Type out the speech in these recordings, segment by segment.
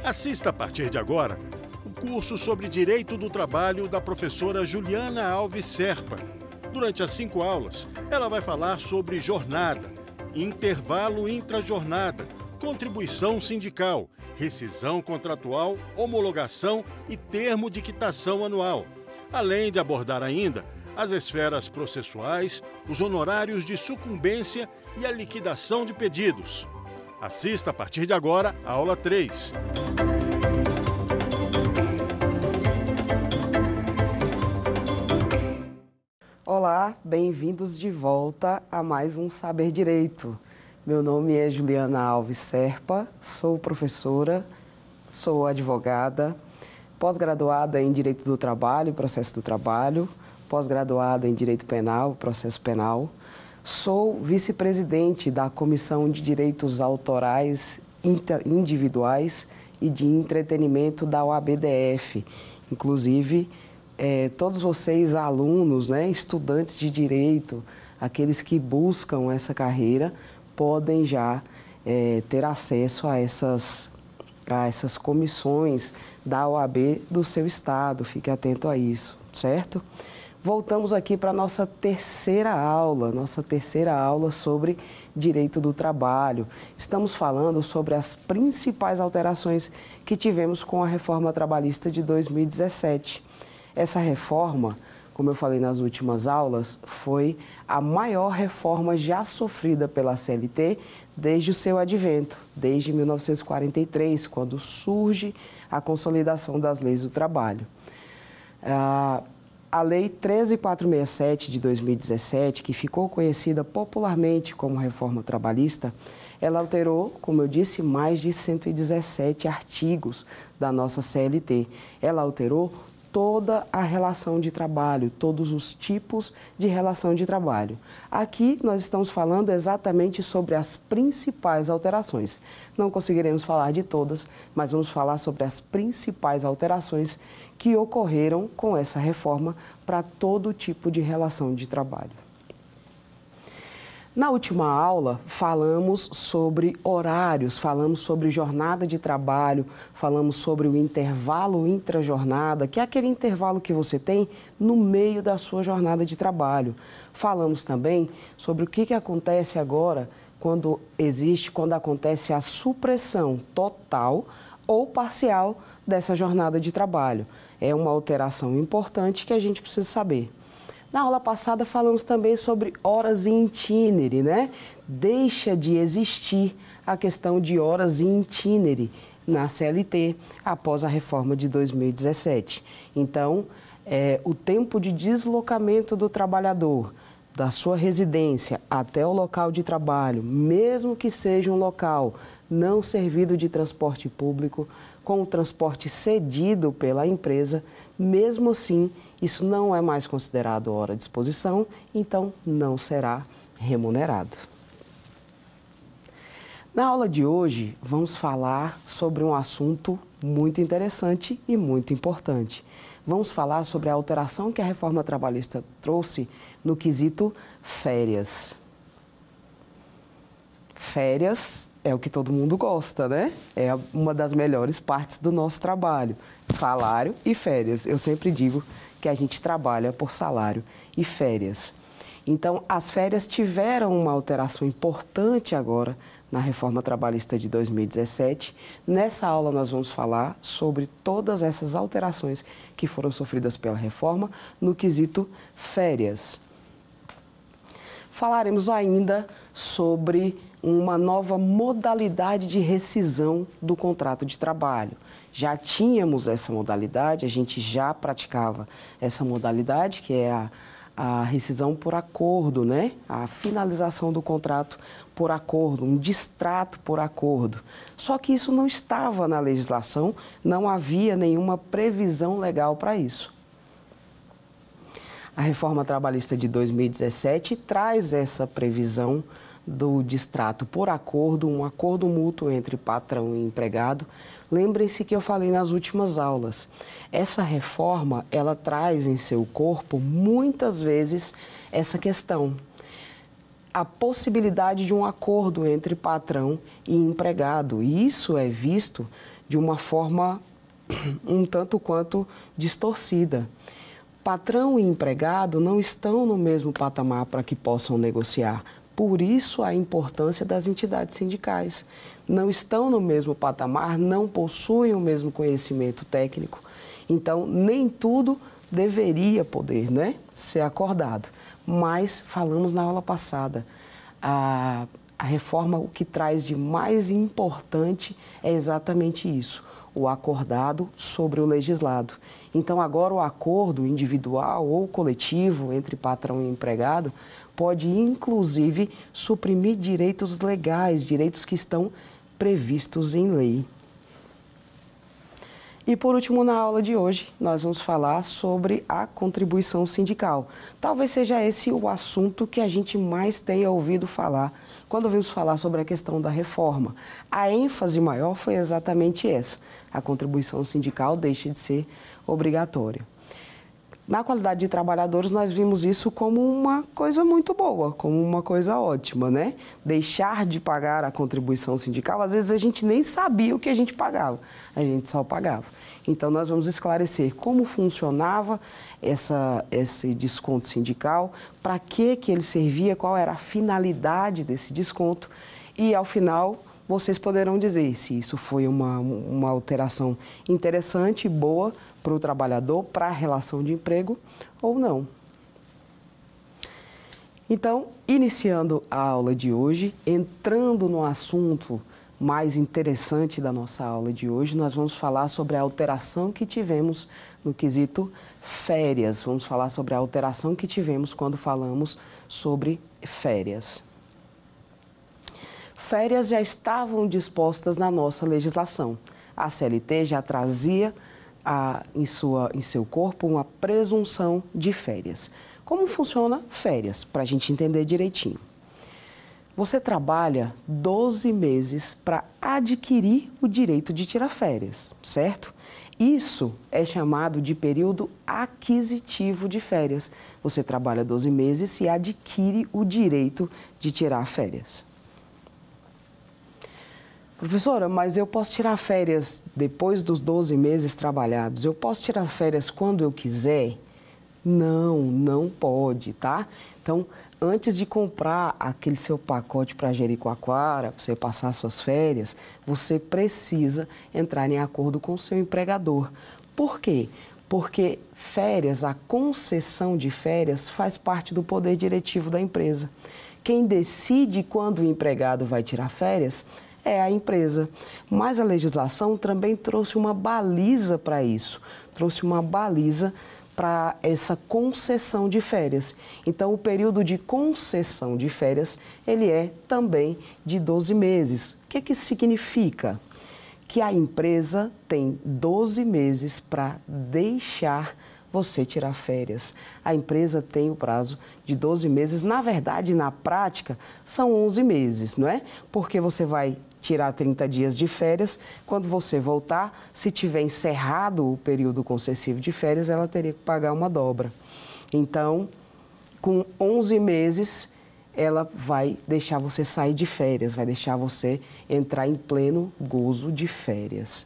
Assista a partir de agora o curso sobre Direito do Trabalho da professora Juliana Alves Serpa. Durante as 5 aulas, ela vai falar sobre jornada, intervalo intrajornada, contribuição sindical, rescisão contratual, homologação e termo de quitação anual. Além de abordar ainda as esferas processuais, os honorários de sucumbência e a liquidação de pedidos. Assista a partir de agora a aula 3. Olá, bem-vindos de volta a mais um Saber Direito. Meu nome é Juliana Alves Serpa, sou professora, sou advogada, pós-graduada em Direito do Trabalho e Processo do Trabalho, pós-graduada em Direito Penal e Processo Penal. Sou vice-presidente da Comissão de Direitos Autorais Individuais e de Entretenimento da OAB-DF. Inclusive, todos vocês, alunos, estudantes de Direito, aqueles que buscam essa carreira, podem já ter acesso a essas comissões da OAB do seu estado. Fique atento a isso, certo? Voltamos aqui para a nossa terceira aula sobre Direito do Trabalho. Estamos falando sobre as principais alterações que tivemos com a Reforma Trabalhista de 2017. Essa reforma, como eu falei nas últimas aulas, foi a maior reforma já sofrida pela CLT desde o seu advento, desde 1943, quando surge a consolidação das leis do trabalho. A Lei 13.467 de 2017, que ficou conhecida popularmente como Reforma Trabalhista, ela alterou, como eu disse, mais de 117 artigos da nossa CLT. Ela alterou toda a relação de trabalho, todos os tipos de relação de trabalho. Aqui nós estamos falando exatamente sobre as principais alterações. Não conseguiremos falar de todas, mas vamos falar sobre as principais alterações que ocorreram com essa reforma para todo tipo de relação de trabalho. Na última aula, falamos sobre horários, falamos sobre jornada de trabalho, falamos sobre o intervalo intrajornada, que é aquele intervalo que você tem no meio da sua jornada de trabalho. Falamos também sobre o que acontece agora quando acontece a supressão total ou parcial dessa jornada de trabalho. É uma alteração importante que a gente precisa saber. Na aula passada falamos também sobre horas in itinere, Deixa de existir a questão de horas in itinere na CLT após a reforma de 2017. Então, o tempo de deslocamento do trabalhador da sua residência até o local de trabalho, mesmo que seja um local não servido de transporte público, com o transporte cedido pela empresa, mesmo assim, isso não é mais considerado hora de exposição, então não será remunerado. Na aula de hoje, vamos falar sobre um assunto muito interessante e muito importante. Vamos falar sobre a alteração que a Reforma Trabalhista trouxe no quesito férias. Férias é o que todo mundo gosta, É uma das melhores partes do nosso trabalho. Salário e férias. Eu sempre digo que a gente trabalha por salário e férias. Então, as férias tiveram uma alteração importante agora na Reforma Trabalhista de 2017. Nessa aula nós vamos falar sobre todas essas alterações que foram sofridas pela reforma no quesito férias. Falaremos ainda sobre uma nova modalidade de rescisão do contrato de trabalho. Já tínhamos essa modalidade, a gente já praticava essa modalidade, que é a rescisão por acordo, A finalização do contrato por acordo, um distrato por acordo. Só que isso não estava na legislação, não havia nenhuma previsão legal para isso. A Reforma Trabalhista de 2017 traz essa previsão do distrato por acordo, um acordo mútuo entre patrão e empregado. Lembrem-se que eu falei nas últimas aulas. Essa reforma, ela traz em seu corpo, muitas vezes, essa questão. a possibilidade de um acordo entre patrão e empregado. E isso é visto de uma forma um tanto quanto distorcida. Patrão e empregado não estão no mesmo patamar para que possam negociar. Por isso, a importância das entidades sindicais. Não estão no mesmo patamar, não possuem o mesmo conhecimento técnico. Então, nem tudo deveria poder, né, ser acordado. Mas, falamos na aula passada, a reforma, o que traz de mais importante é exatamente isso, o acordado sobre o legislado. Então, agora o acordo individual ou coletivo entre patrão e empregado pode, inclusive, suprimir direitos legais, direitos que estão previstos em lei. E, por último, na aula de hoje, nós vamos falar sobre a contribuição sindical. Talvez seja esse o assunto que a gente mais tenha ouvido falar quando ouvimos falar sobre a questão da reforma. A ênfase maior foi exatamente essa. A contribuição sindical deixa de ser obrigatória. Na qualidade de trabalhadores, nós vimos isso como uma coisa muito boa, como uma coisa ótima, né? Deixar de pagar a contribuição sindical, às vezes a gente nem sabia o que a gente pagava, a gente só pagava. Então, nós vamos esclarecer como funcionava esse desconto sindical, para que ele servia, qual era a finalidade desse desconto e, ao final, vocês poderão dizer se isso foi uma alteração interessante, boa para o trabalhador, para a relação de emprego ou não. Então, iniciando a aula de hoje, entrando no assunto mais interessante da nossa aula de hoje, nós vamos falar sobre a alteração que tivemos no quesito férias. Vamos falar sobre a alteração que tivemos quando falamos sobre férias. Férias já estavam dispostas na nossa legislação. A CLT já trazia em seu corpo uma presunção de férias. Como funciona férias? Para a gente entender direitinho. Você trabalha 12 meses para adquirir o direito de tirar férias, certo? Isso é chamado de período aquisitivo de férias. Você trabalha 12 meses e adquire o direito de tirar férias. Professora, mas eu posso tirar férias depois dos 12 meses trabalhados? Eu posso tirar férias quando eu quiser? Não, não pode, tá? Então, antes de comprar aquele seu pacote para Jericoacoara, para você passar suas férias, você precisa entrar em acordo com o seu empregador. Por quê? Porque férias, a concessão de férias faz parte do poder diretivo da empresa. Quem decide quando o empregado vai tirar férias é a empresa. Mas a legislação também trouxe uma baliza para isso, trouxe uma baliza para essa concessão de férias. Então, o período de concessão de férias, ele é também de 12 meses. O que isso significa? Que a empresa tem 12 meses para deixar você tirar férias. A empresa tem o prazo de 12 meses. Na verdade, na prática, são 11 meses, não é? Porque você vai tirar 30 dias de férias. Quando você voltar, se tiver encerrado o período concessivo de férias, ela teria que pagar uma dobra. Então, com 11 meses, ela vai deixar você sair de férias, vai deixar você entrar em pleno gozo de férias.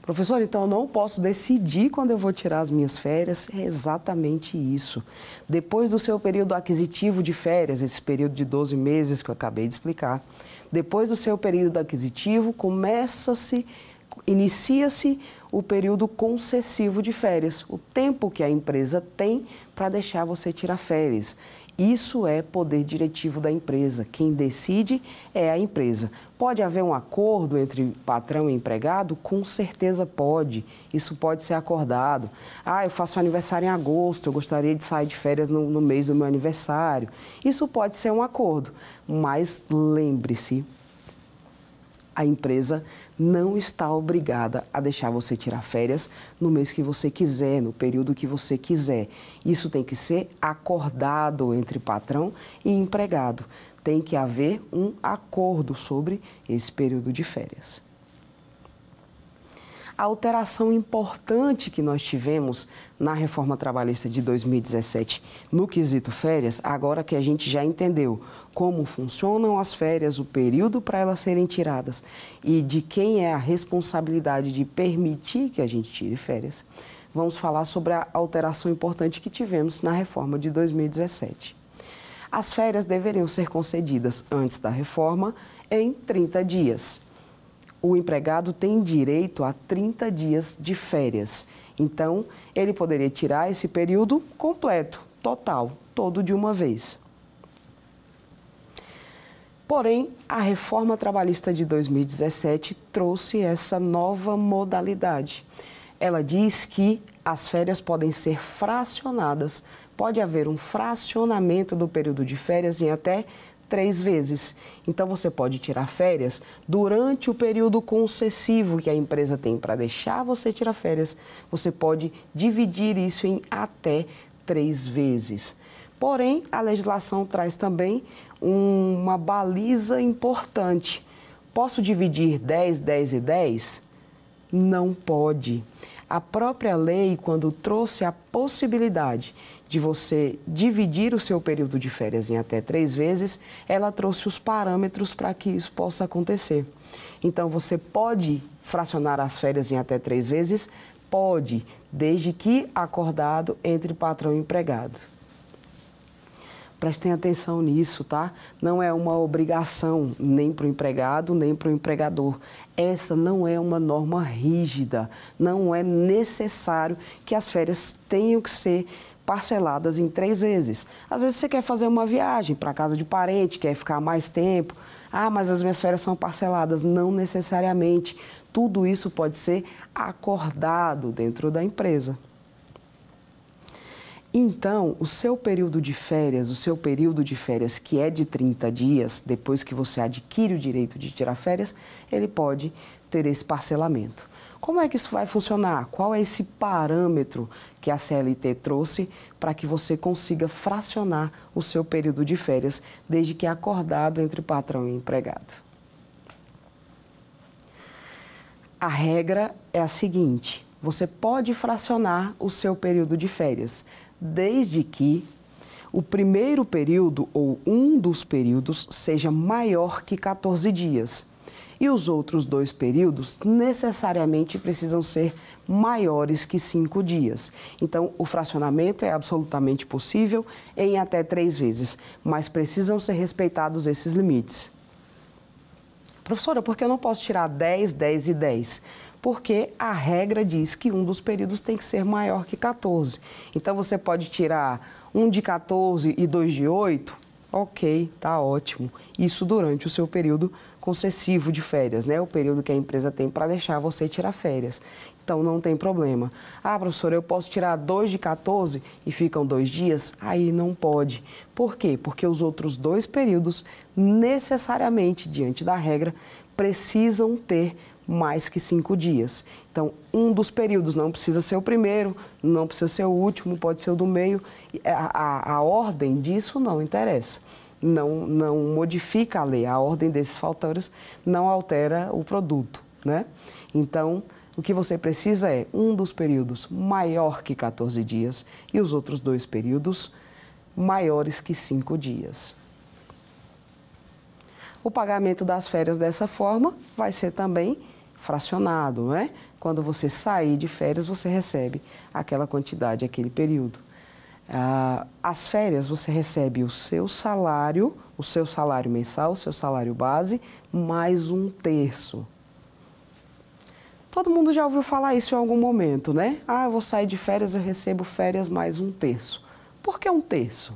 Professor, então eu não posso decidir quando eu vou tirar as minhas férias? É exatamente isso. Depois do seu período aquisitivo de férias, esse período de 12 meses que eu acabei de explicar, depois do seu período aquisitivo, inicia-se o período concessivo de férias, o tempo que a empresa tem para deixar você tirar férias. Isso é poder diretivo da empresa. Quem decide é a empresa. Pode haver um acordo entre patrão e empregado? Com certeza pode. Isso pode ser acordado. Eu faço aniversário em agosto, eu gostaria de sair de férias no mês do meu aniversário. Isso pode ser um acordo, mas lembre-se, a empresa não está obrigada a deixar você tirar férias no mês que você quiser, no período que você quiser. Isso tem que ser acordado entre patrão e empregado. Tem que haver um acordo sobre esse período de férias. A alteração importante que nós tivemos na reforma trabalhista de 2017 no quesito férias, agora que a gente já entendeu como funcionam as férias, o período para elas serem tiradas e de quem é a responsabilidade de permitir que a gente tire férias, vamos falar sobre a alteração importante que tivemos na reforma de 2017. As férias deveriam ser concedidas antes da reforma em 30 dias. O empregado tem direito a 30 dias de férias. Então, ele poderia tirar esse período completo, total, todo de uma vez. Porém, a reforma trabalhista de 2017 trouxe essa nova modalidade. Ela diz que as férias podem ser fracionadas. Pode haver um fracionamento do período de férias em até 3 vezes. Então, você pode tirar férias durante o período concessivo que a empresa tem para deixar você tirar férias. Você pode dividir isso em até 3 vezes. Porém, a legislação traz também uma baliza importante. Posso dividir 10, 10 e 10? Não pode. A própria lei, quando trouxe a possibilidade de você dividir o seu período de férias em até 3 vezes, ela trouxe os parâmetros para que isso possa acontecer. Então, você pode fracionar as férias em até 3 vezes? Pode, desde que acordado entre patrão e empregado. Prestem atenção nisso, tá? Não é uma obrigação nem para o empregado, nem para o empregador. Essa não é uma norma rígida. Não é necessário que as férias tenham que ser parceladas em 3 vezes. Às vezes você quer fazer uma viagem para casa de parente, quer ficar mais tempo. Ah, mas as minhas férias são parceladas. Não necessariamente. Tudo isso pode ser acordado dentro da empresa. Então, o seu período de férias que é de 30 dias, depois que você adquire o direito de tirar férias, ele pode ter esse parcelamento. Como é que isso vai funcionar? Qual é esse parâmetro que a CLT trouxe para que você consiga fracionar o seu período de férias, desde que é acordado entre patrão e empregado? A regra é a seguinte: você pode fracionar o seu período de férias, desde que o primeiro período ou um dos períodos seja maior que 14 dias. E os outros 2 períodos necessariamente precisam ser maiores que 5 dias. Então, o fracionamento é absolutamente possível em até 3 vezes, mas precisam ser respeitados esses limites. Professora, por que eu não posso tirar 10, 10 e 10? Porque a regra diz que um dos períodos tem que ser maior que 14. Então, você pode tirar um de 14 e 2 de 8? Ok, tá ótimo. Isso durante o seu período concessivo de férias, né? O período que a empresa tem para deixar você tirar férias. Então, não tem problema. Ah, professora, eu posso tirar 2 de 14 e ficam 2 dias? Aí não pode. Por quê? Porque os outros 2 períodos, necessariamente, diante da regra, precisam ter mais que 5 dias. Então, um dos períodos não precisa ser o primeiro, não precisa ser o último, pode ser o do meio. A ordem disso não interessa. Não modifica a lei. A ordem desses fatores não altera o produto, né? Então, o que você precisa é um dos períodos maior que 14 dias e os outros 2 períodos maiores que 5 dias. O pagamento das férias dessa forma vai ser também fracionado, não é? Quando você sair de férias, você recebe aquela quantidade, aquele período. As férias, você recebe o seu salário mensal, o seu salário base, mais 1/3. Todo mundo já ouviu falar isso em algum momento, né? Ah, eu vou sair de férias, eu recebo férias mais 1/3. Por que 1/3?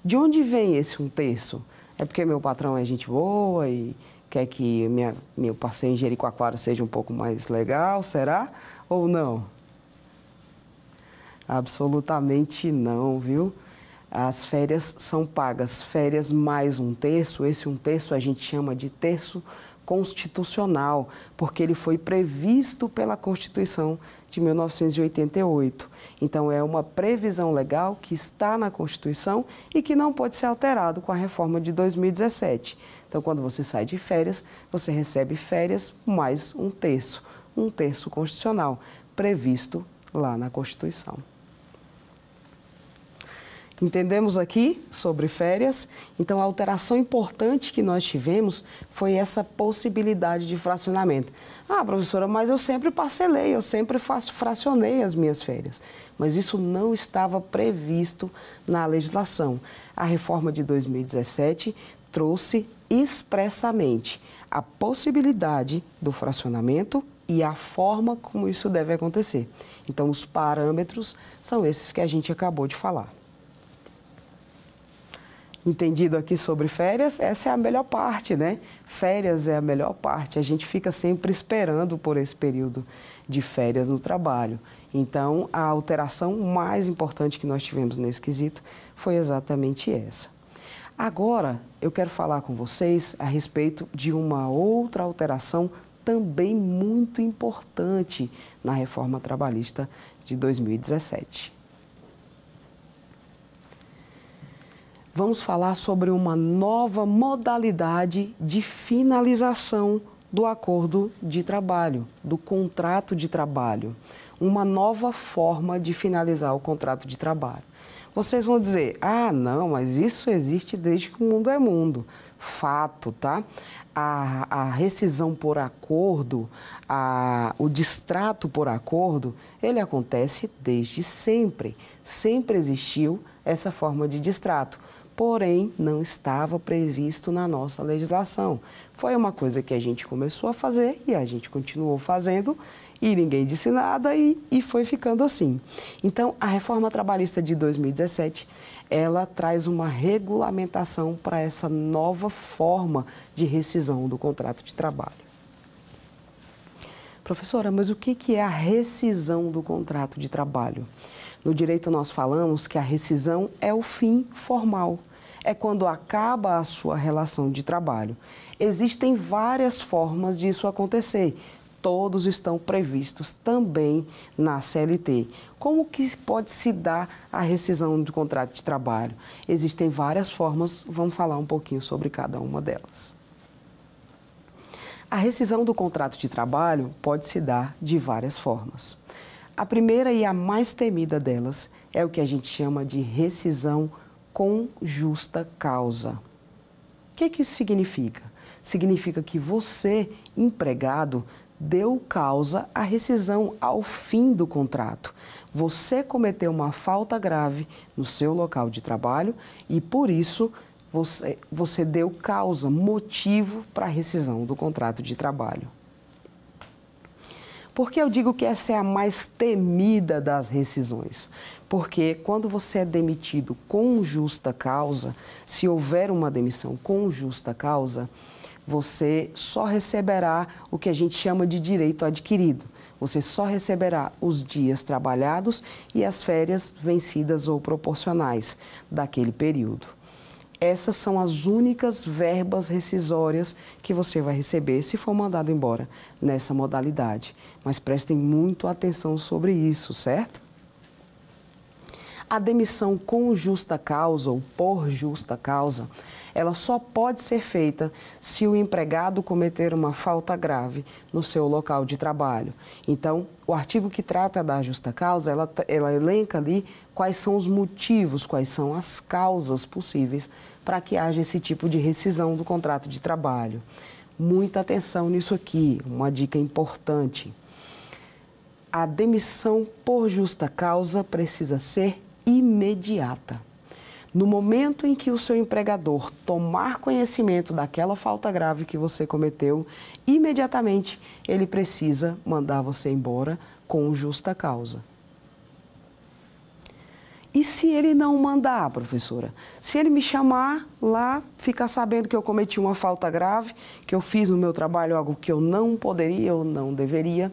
De onde vem esse 1/3? É porque meu patrão é gente boa e quer que meu passeio em Jericoacoara seja um pouco mais legal, será? Ou não? Absolutamente não, viu? As férias são pagas, férias mais 1/3, esse 1/3 a gente chama de terço constitucional, porque ele foi previsto pela Constituição de 1988. Então, é uma previsão legal que está na Constituição e que não pode ser alterado com a reforma de 2017. Então, quando você sai de férias, você recebe férias mais 1/3. 1/3 constitucional, previsto lá na Constituição. Entendemos aqui sobre férias, então a alteração importante que nós tivemos foi essa possibilidade de fracionamento. Ah, professora, mas eu sempre parcelei, eu sempre fracionei as minhas férias. Mas isso não estava previsto na legislação. A reforma de 2017 trouxe expressamente a possibilidade do fracionamento e a forma como isso deve acontecer. Então, os parâmetros são esses que a gente acabou de falar. Entendido aqui sobre férias, essa é a melhor parte, né? Férias é a melhor parte, a gente fica sempre esperando por esse período de férias no trabalho. Então, a alteração mais importante que nós tivemos nesse quesito foi exatamente essa. Agora, eu quero falar com vocês a respeito de uma outra alteração também muito importante na reforma trabalhista de 2017. Vamos falar sobre uma nova modalidade de finalização do acordo de trabalho, do contrato de trabalho. Uma nova forma de finalizar o contrato de trabalho. Vocês vão dizer, ah, não, mas isso existe desde que o mundo é mundo. Fato, tá? A rescisão por acordo, o distrato por acordo, ele acontece desde sempre. Sempre existiu essa forma de distrato. Porém, não estava previsto na nossa legislação. Foi uma coisa que a gente começou a fazer e a gente continuou fazendo e ninguém disse nada e foi ficando assim. Então, a reforma trabalhista de 2017, ela traz uma regulamentação para essa nova forma de rescisão do contrato de trabalho. Professora, mas o que é a rescisão do contrato de trabalho? No direito nós falamos que a rescisão é o fim formal. É quando acaba a sua relação de trabalho. Existem várias formas disso acontecer. Todos estão previstos também na CLT. Como que pode se dar a rescisão do contrato de trabalho? Existem várias formas, vamos falar um pouquinho sobre cada uma delas. A rescisão do contrato de trabalho pode se dar de várias formas. A primeira e a mais temida delas é o que a gente chama de rescisão com justa causa. O que isso significa? Significa que você, empregado, deu causa à rescisão ao fim do contrato. Você cometeu uma falta grave no seu local de trabalho e, por isso, você deu causa, motivo para a rescisão do contrato de trabalho. Por que eu digo que essa é a mais temida das rescisões? Porque quando você é demitido com justa causa, se houver uma demissão com justa causa, você só receberá o que a gente chama de direito adquirido. Você só receberá os dias trabalhados e as férias vencidas ou proporcionais daquele período. Essas são as únicas verbas rescisórias que você vai receber se for mandado embora nessa modalidade. Mas prestem muito atenção sobre isso, certo? A demissão com justa causa ou por justa causa, ela só pode ser feita se o empregado cometer uma falta grave no seu local de trabalho. Então, o artigo que trata da justa causa, ela elenca ali quais são os motivos, quais são as causas possíveis para que haja esse tipo de rescisão do contrato de trabalho. Muita atenção nisso aqui, uma dica importante. A demissão por justa causa precisa ser imediata. No momento em que o seu empregador tomar conhecimento daquela falta grave que você cometeu, imediatamente ele precisa mandar você embora com justa causa. E se ele não mandar, professora? Se ele me chamar lá, ficar sabendo que eu cometi uma falta grave, que eu fiz no meu trabalho algo que eu não poderia ou não deveria,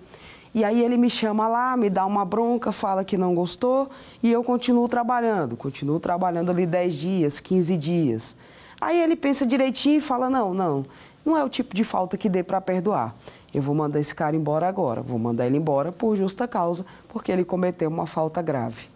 e aí ele me chama lá, me dá uma bronca, fala que não gostou e eu continuo trabalhando ali 10 dias, 15 dias. Aí ele pensa direitinho e fala, não é o tipo de falta que dê para perdoar. Eu vou mandar esse cara embora agora, vou mandar ele embora por justa causa, porque ele cometeu uma falta grave.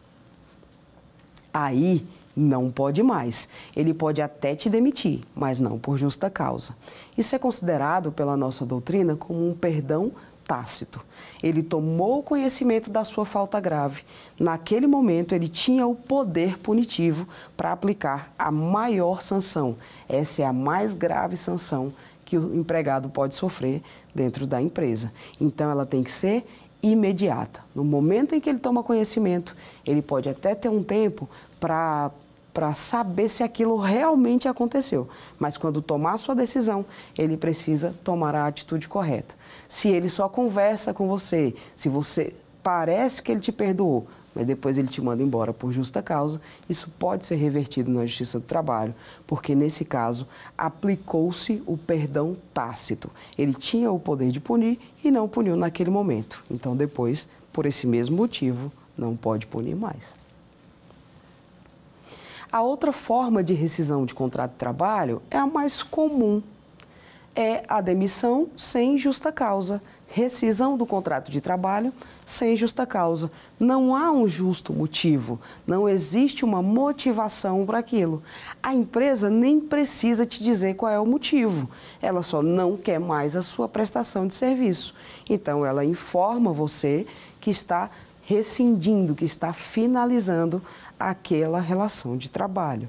Aí não pode mais. Ele pode até te demitir, mas não por justa causa. Isso é considerado pela nossa doutrina como um perdão tácito. Ele tomou conhecimento da sua falta grave. Naquele momento, ele tinha o poder punitivo para aplicar a maior sanção. Essa é a mais grave sanção que o empregado pode sofrer dentro da empresa. Então, ela tem que ser imediata. No momento em que ele toma conhecimento, ele pode até ter um tempo para saber se aquilo realmente aconteceu. Mas quando tomar sua decisão, ele precisa tomar a atitude correta. Se ele só conversa com você, se você parece que ele te perdoou, mas depois ele te manda embora por justa causa, isso pode ser revertido na Justiça do Trabalho, porque nesse caso aplicou-se o perdão tácito. Ele tinha o poder de punir e não puniu naquele momento. Então depois, por esse mesmo motivo, não pode punir mais. A outra forma de rescisão de contrato de trabalho é a mais comum, é a demissão sem justa causa, rescisão do contrato de trabalho sem justa causa. Não há um justo motivo, não existe uma motivação para aquilo. A empresa nem precisa te dizer qual é o motivo, ela só não quer mais a sua prestação de serviço. Então, ela informa você que está rescindindo, que está finalizando aquela relação de trabalho.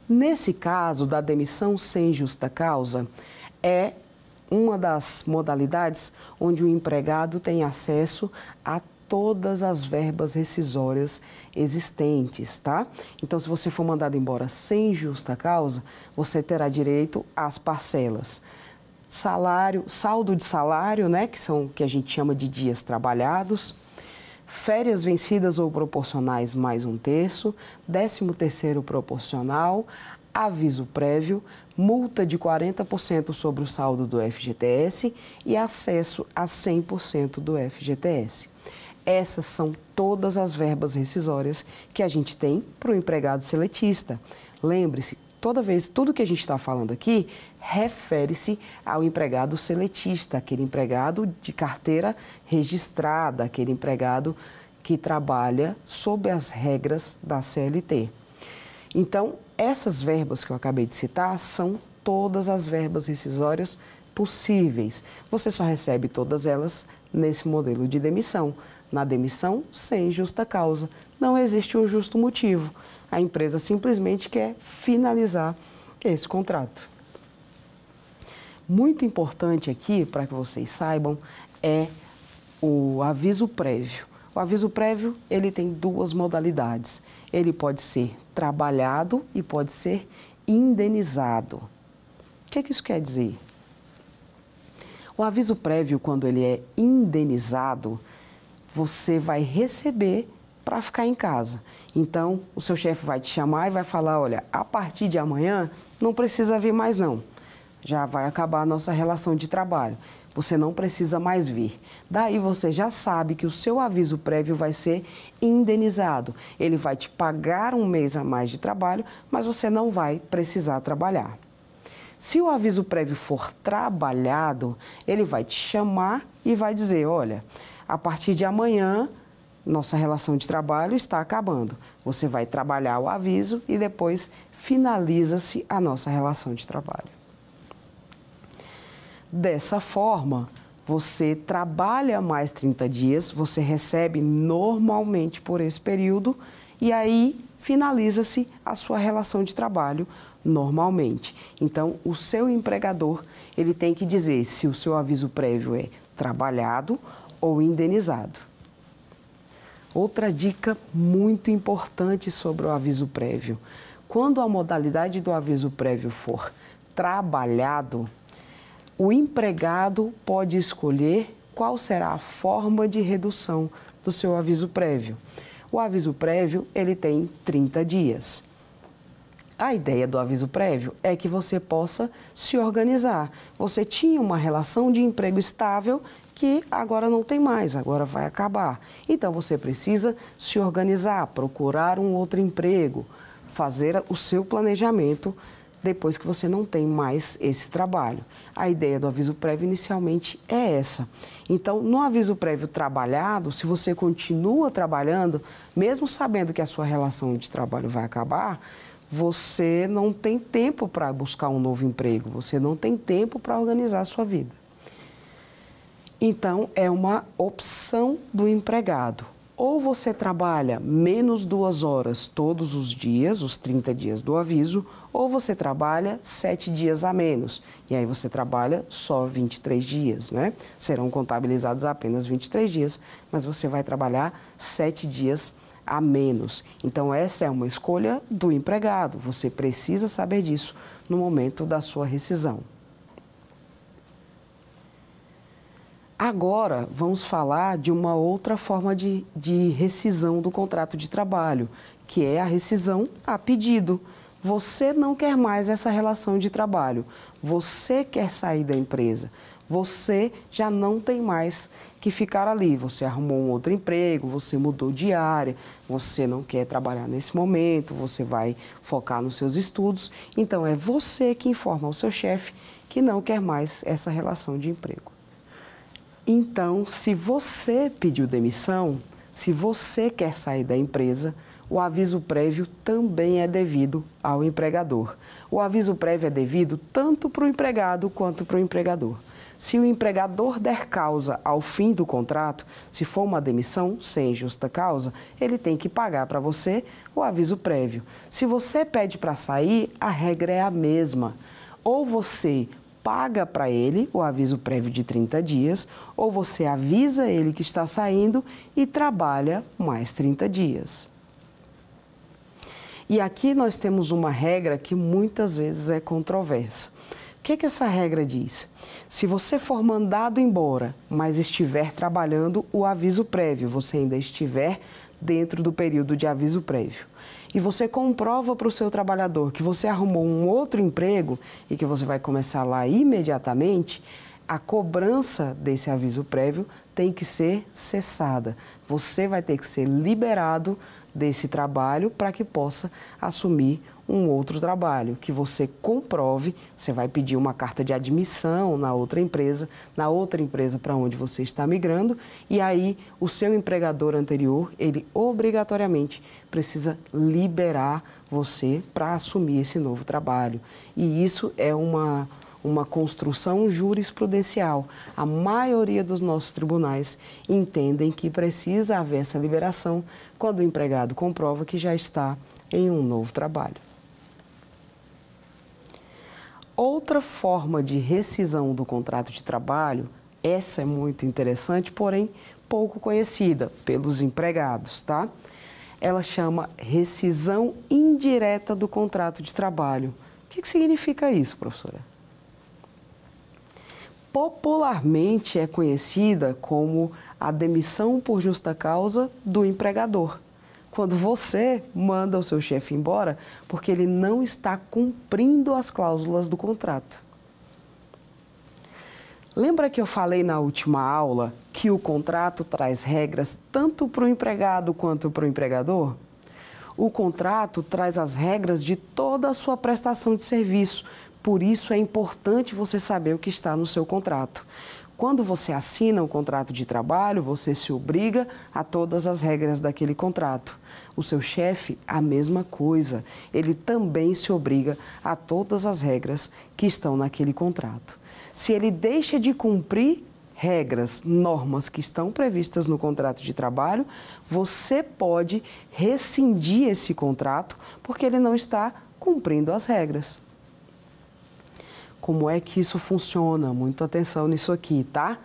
Nesse caso da demissão sem justa causa, é uma das modalidades onde o empregado tem acesso a todas as verbas rescisórias existentes, tá? Então, se você for mandado embora sem justa causa, você terá direito às parcelas. Salário, saldo de salário, né, que a gente chama de dias trabalhados, férias vencidas ou proporcionais mais 1/3, 13º proporcional, aviso prévio, multa de 40% sobre o saldo do FGTS e acesso a 100% do FGTS. Essas são todas as verbas rescisórias que a gente tem para o empregado seletista. Lembre-se, tudo que a gente está falando aqui refere-se ao empregado seletista, aquele empregado de carteira registrada, aquele empregado que trabalha sob as regras da CLT. Então, essas verbas que eu acabei de citar são todas as verbas rescisórias possíveis. Você só recebe todas elas nesse modelo de demissão. Na demissão, sem justa causa. Não existe um justo motivo. A empresa simplesmente quer finalizar esse contrato. Muito importante aqui, para que vocês saibam, é o aviso prévio. O aviso prévio, ele tem duas modalidades. Ele pode ser trabalhado e pode ser indenizado. O que isso quer dizer? O aviso prévio, quando ele é indenizado, você vai receber para ficar em casa. Então, o seu chefe vai te chamar e vai falar, olha, a partir de amanhã não precisa vir mais não. Já vai acabar a nossa relação de trabalho. Você não precisa mais vir. Daí você já sabe que o seu aviso prévio vai ser indenizado. Ele vai te pagar um mês a mais de trabalho, mas você não vai precisar trabalhar. Se o aviso prévio for trabalhado, ele vai te chamar e vai dizer, olha, a partir de amanhã, nossa relação de trabalho está acabando. Você vai trabalhar o aviso e depois finaliza-se a nossa relação de trabalho. Dessa forma, você trabalha mais 30 dias, você recebe normalmente por esse período e aí finaliza-se a sua relação de trabalho normalmente. Então, o seu empregador, ele tem que dizer se o seu aviso prévio é trabalhado ou indenizado. Outra dica muito importante sobre o aviso prévio. Quando a modalidade do aviso prévio for trabalhado, o empregado pode escolher qual será a forma de redução do seu aviso prévio. O aviso prévio, ele tem 30 dias. A ideia do aviso prévio é que você possa se organizar. Você tinha uma relação de emprego estável que agora não tem mais, agora vai acabar. Então, você precisa se organizar, procurar um outro emprego, fazer o seu planejamento depois que você não tem mais esse trabalho. A ideia do aviso prévio inicialmente é essa. Então, no aviso prévio trabalhado, se você continua trabalhando, mesmo sabendo que a sua relação de trabalho vai acabar, você não tem tempo para buscar um novo emprego, você não tem tempo para organizar a sua vida. Então, é uma opção do empregado. Ou você trabalha menos 2 horas todos os dias, os 30 dias do aviso, ou você trabalha 7 dias a menos. E aí você trabalha só 23 dias, né? Serão contabilizados apenas 23 dias, mas você vai trabalhar 7 dias a menos. Então, essa é uma escolha do empregado. Você precisa saber disso no momento da sua rescisão. Agora, vamos falar de uma outra forma de rescisão do contrato de trabalho, que é a rescisão a pedido. Você não quer mais essa relação de trabalho, você quer sair da empresa, você já não tem mais que ficar ali, você arrumou um outro emprego, você mudou de área, você não quer trabalhar nesse momento, você vai focar nos seus estudos, então é você que informa ao seu chefe que não quer mais essa relação de emprego. Então, se você pediu demissão, se você quer sair da empresa, o aviso prévio também é devido ao empregador. O aviso prévio é devido tanto para o empregado quanto para o empregador. Se o empregador der causa ao fim do contrato, se for uma demissão sem justa causa, ele tem que pagar para você o aviso prévio. Se você pede para sair, a regra é a mesma. Ou você paga para ele o aviso prévio de 30 dias, ou você avisa ele que está saindo e trabalha mais 30 dias. E aqui nós temos uma regra que muitas vezes é controversa. O que essa regra diz? Se você for mandado embora, mas estiver trabalhando o aviso prévio, você ainda estiver dentro do período de aviso prévio, e você comprova para o seu trabalhador que você arrumou um outro emprego e que você vai começar lá imediatamente, a cobrança desse aviso prévio tem que ser cessada. Você vai ter que ser liberado desse trabalho para que possa assumir um outro trabalho, que você comprove, você vai pedir uma carta de admissão na outra empresa para onde você está migrando, e aí o seu empregador anterior, ele obrigatoriamente precisa liberar você para assumir esse novo trabalho. E isso é uma construção jurisprudencial. A maioria dos nossos tribunais entendem que precisa haver essa liberação quando o empregado comprova que já está em um novo trabalho. Outra forma de rescisão do contrato de trabalho, essa é muito interessante, porém pouco conhecida pelos empregados, tá? Ela chama rescisão indireta do contrato de trabalho. O que significa isso, professora? Popularmente é conhecida como a demissão por justa causa do empregador. Quando você manda o seu chefe embora porque ele não está cumprindo as cláusulas do contrato. Lembra que eu falei na última aula que o contrato traz regras tanto para o empregado quanto para o empregador? O contrato traz as regras de toda a sua prestação de serviço. Por isso é importante você saber o que está no seu contrato. Quando você assina um contrato de trabalho, você se obriga a todas as regras daquele contrato. O seu chefe, a mesma coisa. Ele também se obriga a todas as regras que estão naquele contrato. Se ele deixa de cumprir regras, normas que estão previstas no contrato de trabalho, você pode rescindir esse contrato porque ele não está cumprindo as regras. Como é que isso funciona? Muita atenção nisso aqui, tá?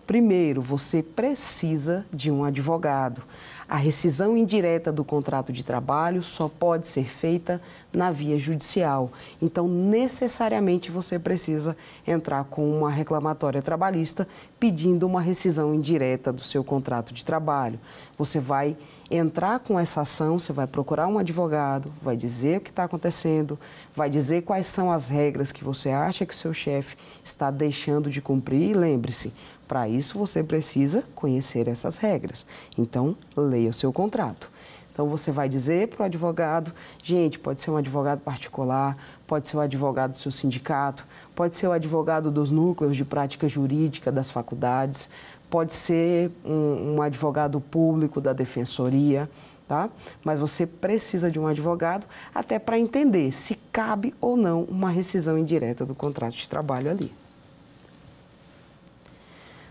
Primeiro, você precisa de um advogado. A rescisão indireta do contrato de trabalho só pode ser feita na via judicial. Então, necessariamente, você precisa entrar com uma reclamatória trabalhista pedindo uma rescisão indireta do seu contrato de trabalho. Você vai entrar com essa ação, você vai procurar um advogado, vai dizer o que está acontecendo, vai dizer quais são as regras que você acha que seu chefe está deixando de cumprir. E lembre-se, para isso você precisa conhecer essas regras. Então, leia o seu contrato. Então, você vai dizer para o advogado, gente, pode ser um advogado particular, pode ser o advogado do seu sindicato, pode ser o advogado dos núcleos de prática jurídica das faculdades, pode ser um advogado público da defensoria, tá? Mas você precisa de um advogado até para entender se cabe ou não uma rescisão indireta do contrato de trabalho ali.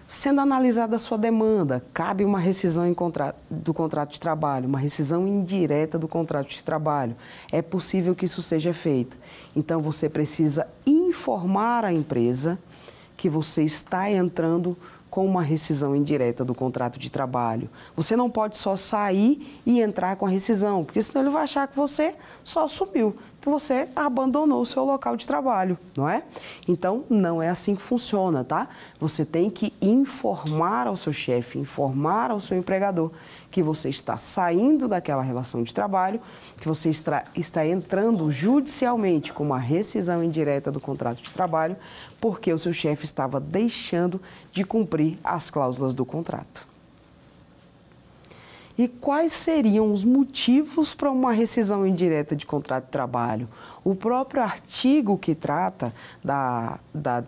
Sendo analisada a sua demanda, cabe uma rescisão do contrato de trabalho, uma rescisão indireta do contrato de trabalho. É possível que isso seja feito. Então, você precisa informar a empresa que você está entrando com uma rescisão indireta do contrato de trabalho. Você não pode só sair e entrar com a rescisão, porque senão ele vai achar que você só sumiu, que você abandonou o seu local de trabalho, não é? Então, não é assim que funciona, tá? Você tem que informar ao seu chefe, informar ao seu empregador que você está saindo daquela relação de trabalho, que você está entrando judicialmente com uma rescisão indireta do contrato de trabalho, porque o seu chefe estava deixando de cumprir as cláusulas do contrato. E quais seriam os motivos para uma rescisão indireta de contrato de trabalho? O próprio artigo que trata da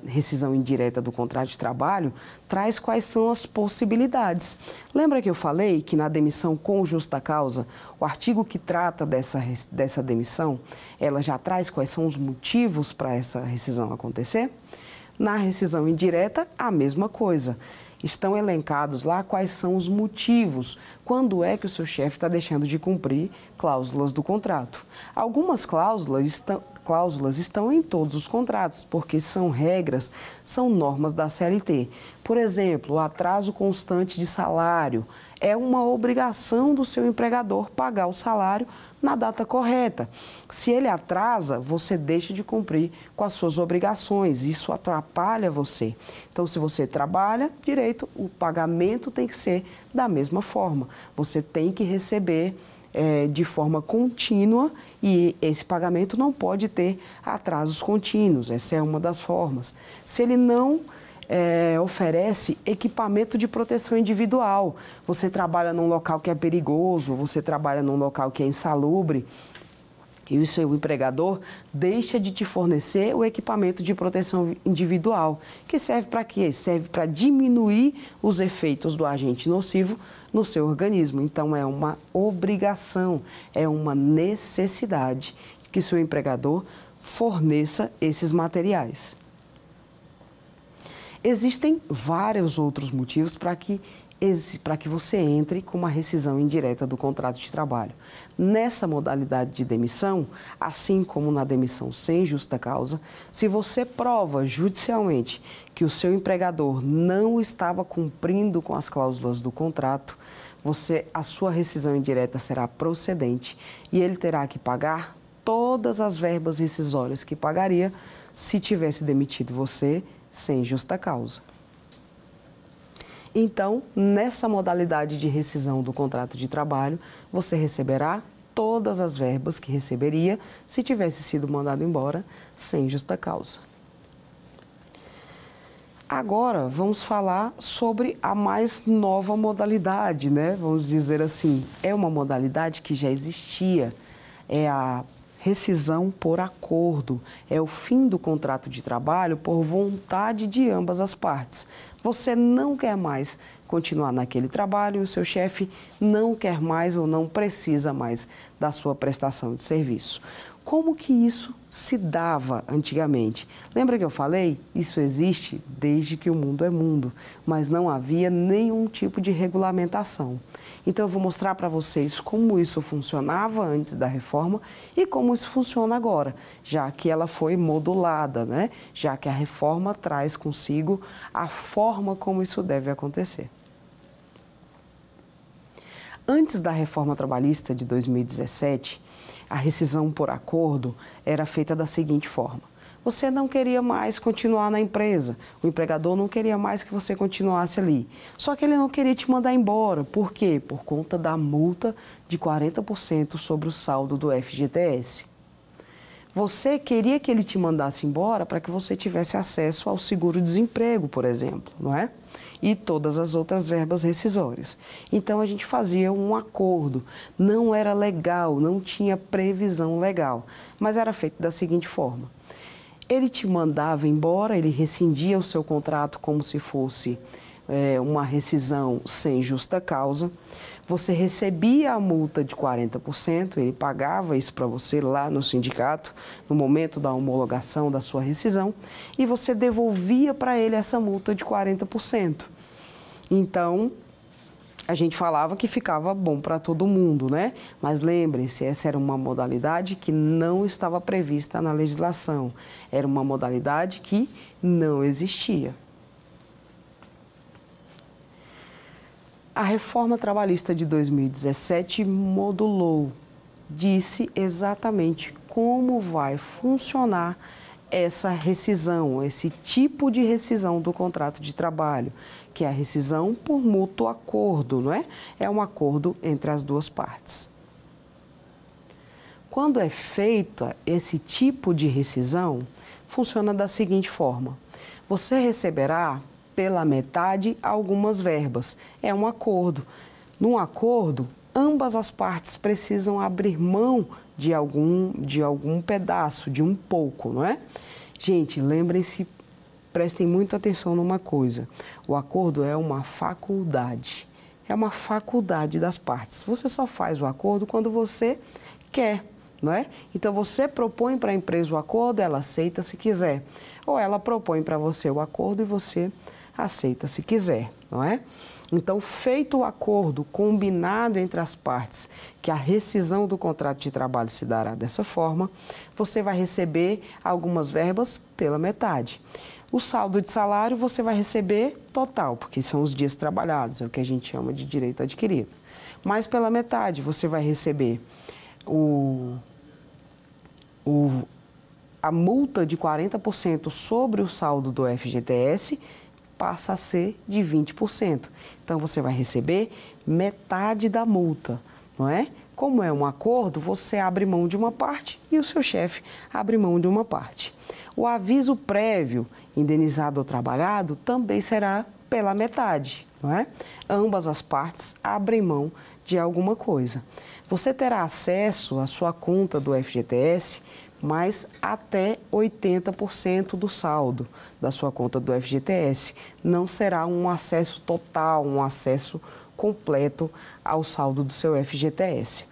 rescisão indireta do contrato de trabalho traz quais são as possibilidades. Lembra que eu falei que na demissão com justa causa, o artigo que trata dessa demissão, ela já traz quais são os motivos para essa rescisão acontecer? Na rescisão indireta, a mesma coisa. Estão elencados lá quais são os motivos, quando é que o seu chefe está deixando de cumprir cláusulas do contrato. Algumas cláusulas estão em todos os contratos, porque são regras, são normas da CLT. Por exemplo, o atraso constante de salário é uma obrigação do seu empregador pagar o salário na data correta. Se ele atrasa, você deixa de cumprir com as suas obrigações, isso atrapalha você. Então, se você trabalha direito, o pagamento tem que ser da mesma forma. Você tem que receber de forma contínua e esse pagamento não pode ter atrasos contínuos, essa é uma das formas. Se ele não oferece equipamento de proteção individual, você trabalha num local que é perigoso, você trabalha num local que é insalubre, e o seu empregador deixa de te fornecer o equipamento de proteção individual, que serve para quê? Serve para diminuir os efeitos do agente nocivo no seu organismo. Então, é uma obrigação, é uma necessidade que seu empregador forneça esses materiais. Existem vários outros motivos para que você entre com uma rescisão indireta do contrato de trabalho. Nessa modalidade de demissão, assim como na demissão sem justa causa, se você prova judicialmente que o seu empregador não estava cumprindo com as cláusulas do contrato, a sua rescisão indireta será procedente e ele terá que pagar todas as verbas rescisórias que pagaria se tivesse demitido você sem justa causa. Então, nessa modalidade de rescisão do contrato de trabalho, você receberá todas as verbas que receberia se tivesse sido mandado embora sem justa causa. Agora, vamos falar sobre a mais nova modalidade, né? Vamos dizer assim, é uma modalidade que já existia, é a rescisão por acordo, é o fim do contrato de trabalho por vontade de ambas as partes. Você não quer mais continuar naquele trabalho e o seu chefe não quer mais ou não precisa mais da sua prestação de serviço. Como que isso se dava antigamente? Lembra que eu falei? Isso existe desde que o mundo é mundo, mas não havia nenhum tipo de regulamentação. Então eu vou mostrar para vocês como isso funcionava antes da reforma e como isso funciona agora, já que ela foi modulada, né? Já que a reforma traz consigo a forma como isso deve acontecer. Antes da reforma trabalhista de 2017, a rescisão por acordo era feita da seguinte forma. Você não queria mais continuar na empresa, o empregador não queria mais que você continuasse ali. Só que ele não queria te mandar embora. Por quê? Por conta da multa de 40% sobre o saldo do FGTS. Você queria que ele te mandasse embora para que você tivesse acesso ao seguro-desemprego, por exemplo, não é? E todas as outras verbas rescisórias. Então, a gente fazia um acordo. Não era legal, não tinha previsão legal, mas era feito da seguinte forma. Ele te mandava embora, ele rescindia o seu contrato como se fosse uma rescisão sem justa causa. Você recebia a multa de 40%, ele pagava isso para você lá no sindicato, no momento da homologação da sua rescisão, e você devolvia para ele essa multa de 40%. Então, a gente falava que ficava bom para todo mundo, né? Mas lembrem-se, essa era uma modalidade que não estava prevista na legislação. Era uma modalidade que não existia. A reforma trabalhista de 2017 modulou, disse exatamente como vai funcionar essa rescisão, esse tipo de rescisão do contrato de trabalho, que é a rescisão por mútuo acordo, não é? É um acordo entre as duas partes. Quando é feito esse tipo de rescisão, funciona da seguinte forma: você receberá pela metade algumas verbas. É um acordo. Num acordo, ambas as partes precisam abrir mão de algum pedaço, de um pouco, não é? Gente, lembrem-se, prestem muita atenção numa coisa. O acordo é uma faculdade. É uma faculdade das partes. Você só faz o acordo quando você quer, não é? Então, você propõe para a empresa o acordo, ela aceita se quiser. Ou ela propõe para você o acordo e você aceita se quiser, não é? Então, feito o acordo combinado entre as partes, que a rescisão do contrato de trabalho se dará dessa forma, você vai receber algumas verbas pela metade. O saldo de salário você vai receber total, porque são os dias trabalhados, é o que a gente chama de direito adquirido. Mas pela metade você vai receber a multa de 40% sobre o saldo do FGTS, passa a ser de 20%. Então, você vai receber metade da multa, não é? Como é um acordo, você abre mão de uma parte e o seu chefe abre mão de uma parte. O aviso prévio, indenizado ou trabalhado, também será pela metade, não é? Ambas as partes abrem mão de alguma coisa. Você terá acesso à sua conta do FGTS, mas até 80% do saldo da sua conta do FGTS. Não será um acesso total, um acesso completo ao saldo do seu FGTS.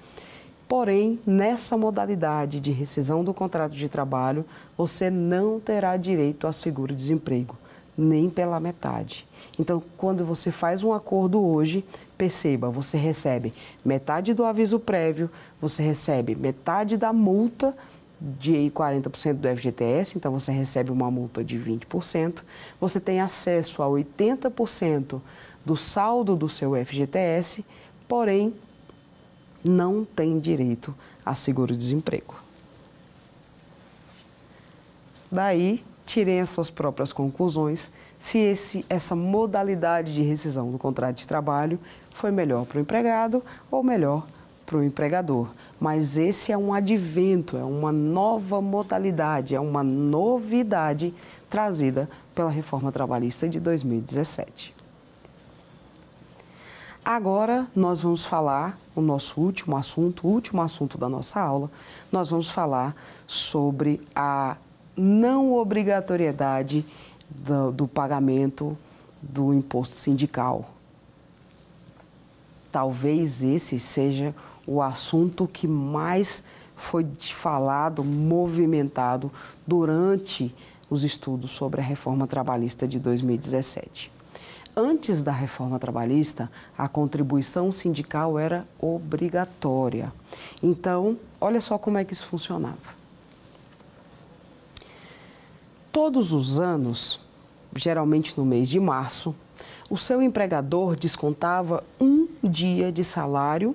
Porém, nessa modalidade de rescisão do contrato de trabalho, você não terá direito a seguro-desemprego, nem pela metade. Então, quando você faz um acordo hoje, perceba, você recebe metade do aviso prévio, você recebe metade da multa de 40% do FGTS, então você recebe uma multa de 20%, você tem acesso a 80% do saldo do seu FGTS, porém não tem direito a seguro-desemprego. Daí, tirem as suas próprias conclusões se essa modalidade de rescisão do contrato de trabalho foi melhor para o empregado ou melhor para o empregador. Mas esse é um advento, é uma nova modalidade, é uma novidade trazida pela Reforma Trabalhista de 2017. Agora nós vamos falar, o nosso último assunto da nossa aula, nós vamos falar sobre a não obrigatoriedade do pagamento do imposto sindical. Talvez esse seja o assunto que mais foi falado, movimentado durante os estudos sobre a Reforma Trabalhista de 2017. Antes da Reforma Trabalhista, a contribuição sindical era obrigatória. Então, olha só como é que isso funcionava. Todos os anos, geralmente no mês de março, o seu empregador descontava um dia de salário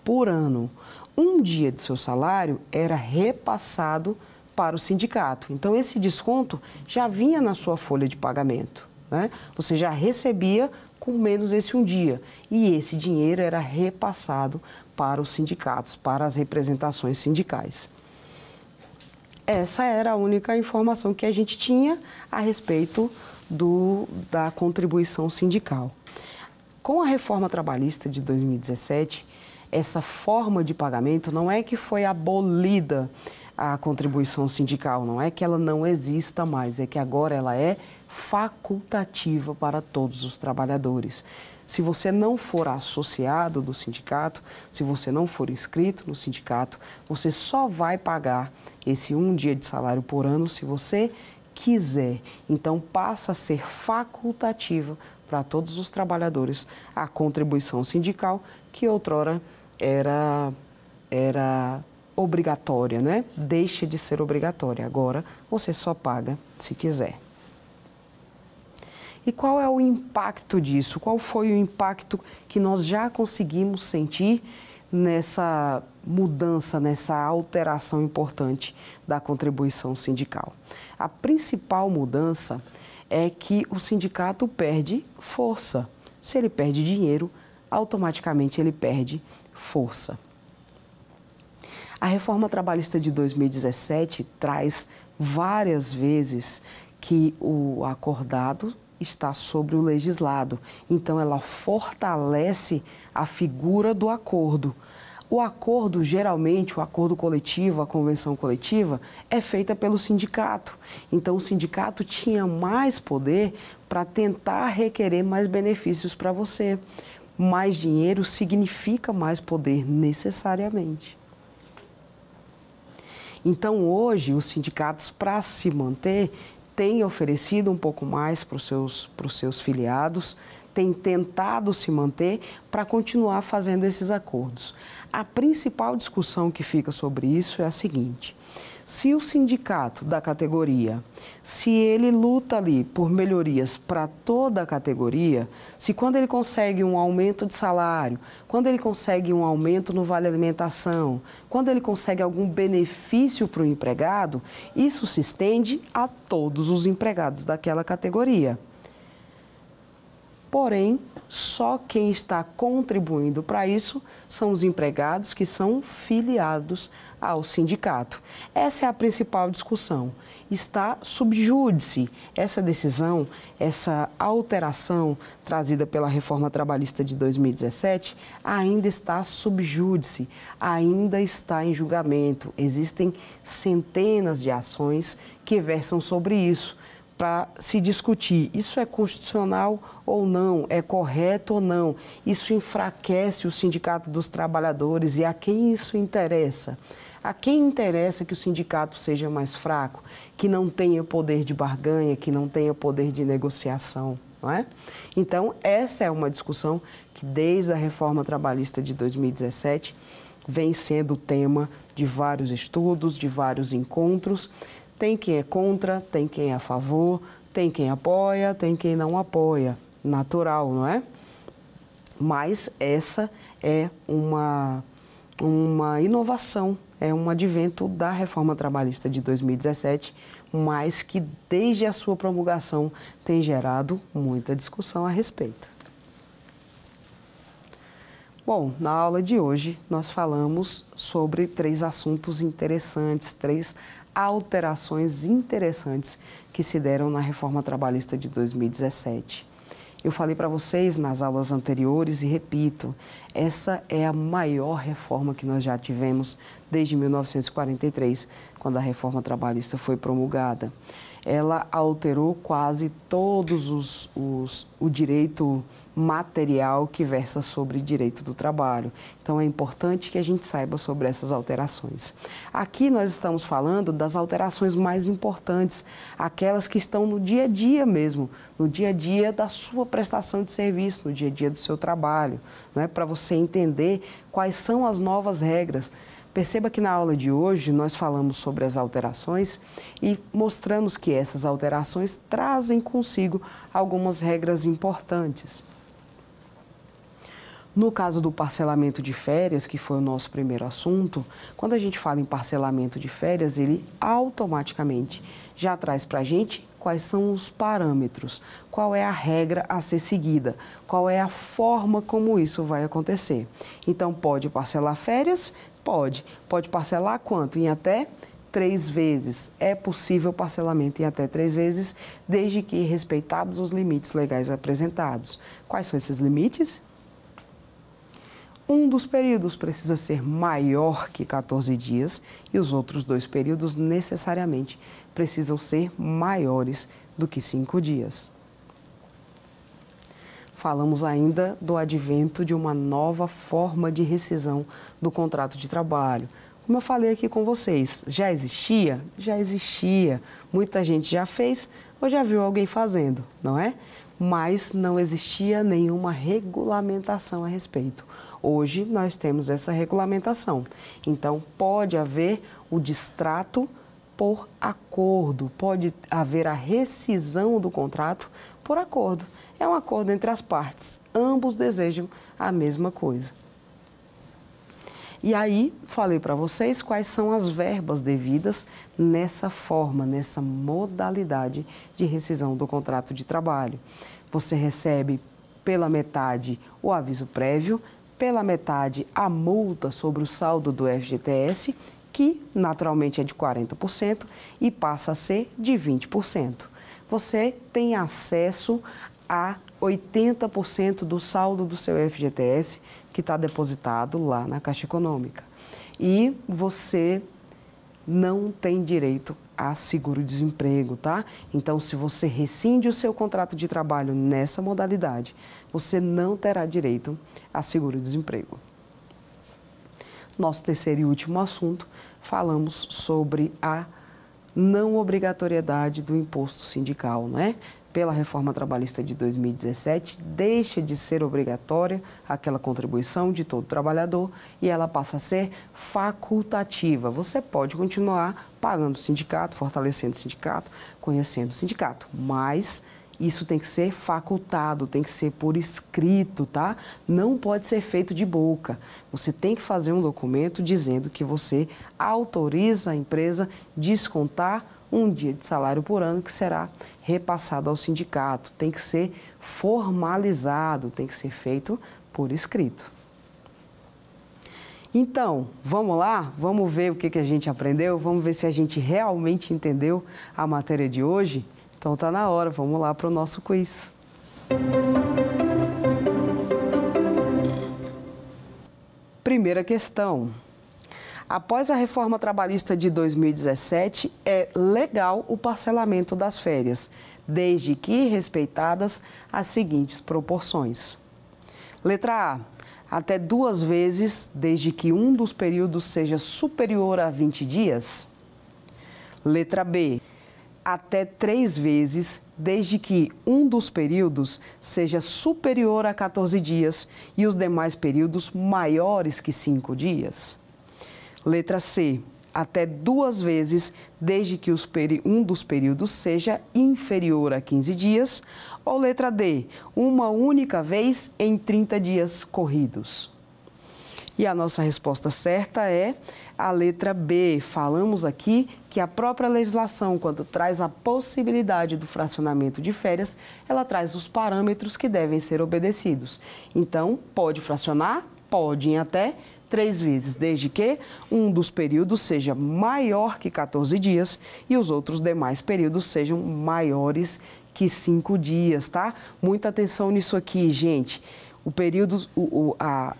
por ano. Um dia do seu salário era repassado para o sindicato. Então, esse desconto já vinha na sua folha de pagamento, né? Você já recebia com menos esse um dia. E esse dinheiro era repassado para os sindicatos, para as representações sindicais. Essa era a única informação que a gente tinha a respeito da contribuição sindical. Com a Reforma Trabalhista de 2017, essa forma de pagamento não é que foi abolida a contribuição sindical, não é que ela não exista mais, é que agora ela é facultativa para todos os trabalhadores. Se você não for associado do sindicato, se você não for inscrito no sindicato, você só vai pagar esse um dia de salário por ano se você quiser. Então, passa a ser facultativa para todos os trabalhadores a contribuição sindical, que outrora era obrigatória, né? Deixa de ser obrigatória. Agora você só paga se quiser. E qual é o impacto disso? Qual foi o impacto que nós já conseguimos sentir nessa mudança, nessa alteração importante da contribuição sindical? A principal mudança é que o sindicato perde força. Se ele perde dinheiro, automaticamente ele perde força. A reforma trabalhista de 2017 traz várias vezes que o acordado está sobre o legislado. Então, ela fortalece a figura do acordo. O acordo, geralmente, o acordo coletivo, a convenção coletiva, é feita pelo sindicato. Então, o sindicato tinha mais poder para tentar requerer mais benefícios para você. Mais dinheiro significa mais poder, necessariamente. Então, hoje, os sindicatos, para se manter, têm oferecido um pouco mais para os seus filiados, têm tentado se manter para continuar fazendo esses acordos. A principal discussão que fica sobre isso é a seguinte: se o sindicato da categoria, se ele luta ali por melhorias para toda a categoria, se quando ele consegue um aumento de salário, quando ele consegue um aumento no vale alimentação, quando ele consegue algum benefício para o empregado, isso se estende a todos os empregados daquela categoria. Porém, só quem está contribuindo para isso são os empregados que são filiados ao sindicato. Essa é a principal discussão. Está sub júdice. Essa decisão, essa alteração trazida pela reforma trabalhista de 2017, ainda está sub júdice, ainda está em julgamento. Existem centenas de ações que versam sobre isso, para se discutir, isso é constitucional ou não, é correto ou não, isso enfraquece o Sindicato dos Trabalhadores e a quem isso interessa? A quem interessa que o sindicato seja mais fraco, que não tenha poder de barganha, que não tenha poder de negociação, não é? Então, essa é uma discussão que desde a reforma trabalhista de 2017 vem sendo tema de vários estudos, de vários encontros. Tem quem é contra, tem quem é a favor, tem quem apoia, tem quem não apoia. Natural, não é? Mas essa é uma inovação, é um advento da reforma trabalhista de 2017, mas que desde a sua promulgação tem gerado muita discussão a respeito. Bom, na aula de hoje nós falamos sobre 3 assuntos interessantes, 3 alterações interessantes que se deram na reforma trabalhista de 2017. Eu falei para vocês nas aulas anteriores e repito, essa é a maior reforma que nós já tivemos desde 1943, quando a reforma trabalhista foi promulgada. Ela alterou quase todos o direito material que versa sobre direito do trabalho. Então, é importante que a gente saiba sobre essas alterações. Aqui nós estamos falando das alterações mais importantes, aquelas que estão no dia a dia mesmo, no dia a dia da sua prestação de serviço, no dia a dia do seu trabalho, né? Para você entender quais são as novas regras. Perceba que na aula de hoje nós falamos sobre as alterações e mostramos que essas alterações trazem consigo algumas regras importantes. No caso do parcelamento de férias, que foi o nosso primeiro assunto, quando a gente fala em parcelamento de férias, ele automaticamente já traz para a gente quais são os parâmetros, qual é a regra a ser seguida, qual é a forma como isso vai acontecer. Então, pode parcelar férias? Pode. Pode parcelar quanto? Em até 3 vezes. É possível parcelamento em até 3 vezes, desde que respeitados os limites legais apresentados. Quais são esses limites? Um dos períodos precisa ser maior que 14 dias e os outros 2 períodos necessariamente precisam ser maiores do que 5 dias. Falamos ainda do advento de uma nova forma de rescisão do contrato de trabalho. Como eu falei aqui com vocês, já existia? Já existia. Muita gente já fez ou já viu alguém fazendo, não é? mas não existia nenhuma regulamentação a respeito. Hoje nós temos essa regulamentação, então pode haver o distrato por acordo, pode haver a rescisão do contrato por acordo. É um acordo entre as partes, ambos desejam a mesma coisa. E aí, falei para vocês quais são as verbas devidas nessa forma, nessa modalidade de rescisão do contrato de trabalho. Você recebe pela metade o aviso prévio, pela metade a multa sobre o saldo do FGTS, que naturalmente é de 40% e passa a ser de 20%. Você tem acesso a 80% do saldo do seu FGTS que está depositado lá na Caixa Econômica. E você não tem direito a seguro-desemprego, tá? Então, se você rescinde o seu contrato de trabalho nessa modalidade, você não terá direito a seguro-desemprego. Nosso terceiro e último assunto, falamos sobre a não obrigatoriedade do imposto sindical, né? Pela reforma trabalhista de 2017, deixa de ser obrigatória aquela contribuição de todo trabalhador e ela passa a ser facultativa. Você pode continuar pagando o sindicato, fortalecendo o sindicato, conhecendo o sindicato, mas isso tem que ser facultado, tem que ser por escrito, tá? Não pode ser feito de boca. Você tem que fazer um documento dizendo que você autoriza a empresa a descontar um dia de salário por ano que será repassado ao sindicato. Tem que ser formalizado, tem que ser feito por escrito. Então, vamos lá? Vamos ver o que a gente aprendeu? Vamos ver se a gente realmente entendeu a matéria de hoje? Então tá na hora, vamos lá para o nosso quiz. Primeira questão. Após a reforma trabalhista de 2017, é legal o parcelamento das férias, desde que respeitadas as seguintes proporções. Letra A, até 2 vezes, desde que um dos períodos seja superior a 20 dias. Letra B, até 3 vezes, desde que um dos períodos seja superior a 14 dias e os demais períodos maiores que 5 dias. Letra C, até 2 vezes, desde que um dos períodos seja inferior a 15 dias. Ou letra D, uma única vez em 30 dias corridos. E a nossa resposta certa é a letra B. Falamos aqui que a própria legislação, quando traz a possibilidade do fracionamento de férias, ela traz os parâmetros que devem ser obedecidos. Então, pode fracionar? Pode em até 3 vezes, desde que um dos períodos seja maior que 14 dias e os outros demais períodos sejam maiores que 5 dias, tá? Muita atenção nisso aqui, gente. A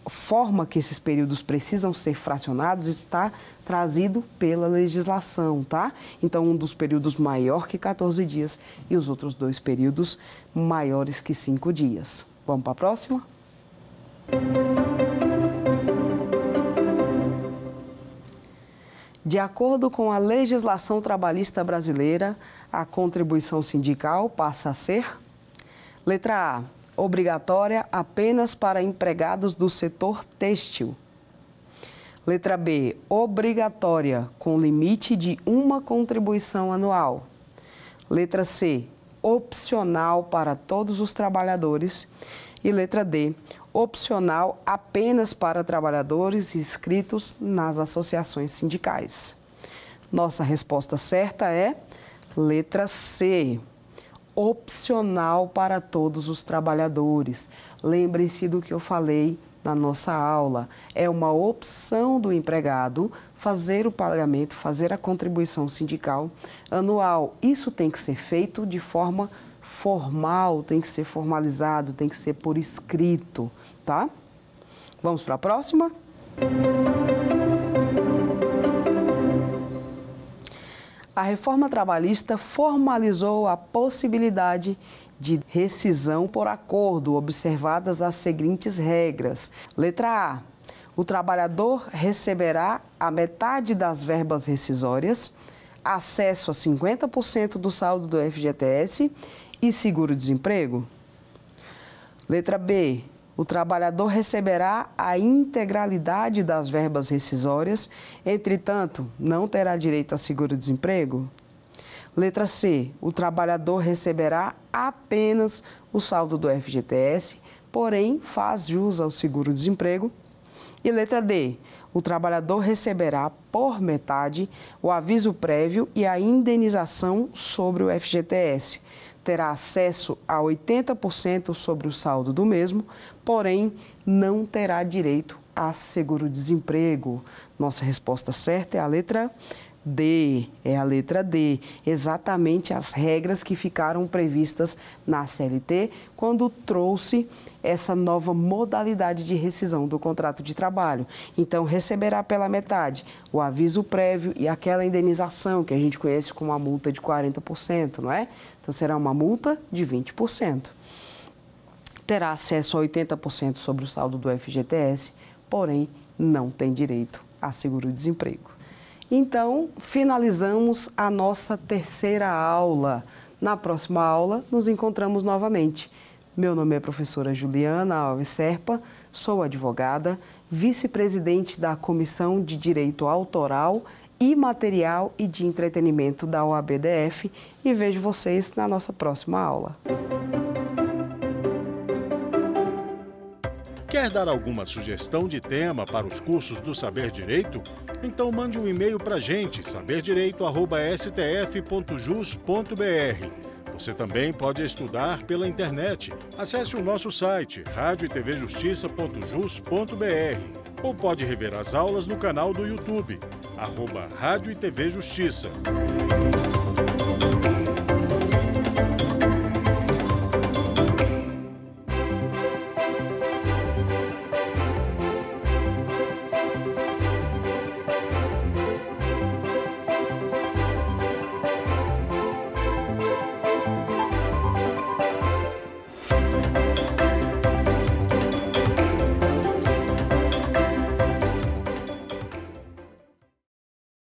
forma que esses períodos precisam ser fracionados está trazido pela legislação, tá? Então, um dos períodos maior que 14 dias e os outros 2 períodos maiores que 5 dias. Vamos para a próxima? De acordo com a legislação trabalhista brasileira, a contribuição sindical passa a ser: letra A, obrigatória apenas para empregados do setor têxtil. Letra B, obrigatória com limite de 1 contribuição anual. Letra C, opcional para todos os trabalhadores. E letra D, opcional apenas para trabalhadores inscritos nas associações sindicais. Nossa resposta certa é letra C, opcional para todos os trabalhadores. Lembrem-se do que eu falei na nossa aula. É uma opção do empregado fazer o pagamento, fazer a contribuição sindical anual. Isso tem que ser feito de forma formal, tem que ser formalizado, tem que ser por escrito, tá? Vamos para a próxima? A reforma trabalhista formalizou a possibilidade de rescisão por acordo, observadas as seguintes regras. Letra A, o trabalhador receberá a metade das verbas rescisórias, acesso a 50% do saldo do FGTS e seguro-desemprego? Letra B. O trabalhador receberá a integralidade das verbas rescisórias, entretanto, não terá direito a seguro-desemprego? Letra C. O trabalhador receberá apenas o saldo do FGTS, porém faz jus ao seguro-desemprego? E letra D. O trabalhador receberá por metade o aviso prévio e a indenização sobre o FGTS. Terá acesso a 80% sobre o saldo do mesmo, porém não terá direito a seguro-desemprego. Nossa resposta certa é a letra D, exatamente as regras que ficaram previstas na CLT quando trouxe essa nova modalidade de rescisão do contrato de trabalho. Então, receberá pela metade o aviso prévio e aquela indenização que a gente conhece como a multa de 40%, não é? Então, será uma multa de 20%. Terá acesso a 80% sobre o saldo do FGTS, porém, não tem direito a seguro-desemprego. Então, finalizamos a nossa terceira aula. Na próxima aula, nos encontramos novamente. Meu nome é professora Juliana Alves Serpa, sou advogada, vice-presidente da Comissão de Direito Autoral, Imaterial e de Entretenimento da OAB-DF e vejo vocês na nossa próxima aula. Quer dar alguma sugestão de tema para os cursos do Saber Direito? Então mande um e-mail para a gente, saberdireito@stf.jus.br. Você também pode estudar pela internet. Acesse o nosso site, radioetvjustiça.jus.br, ou pode rever as aulas no canal do YouTube, @Rádio e TV Justiça.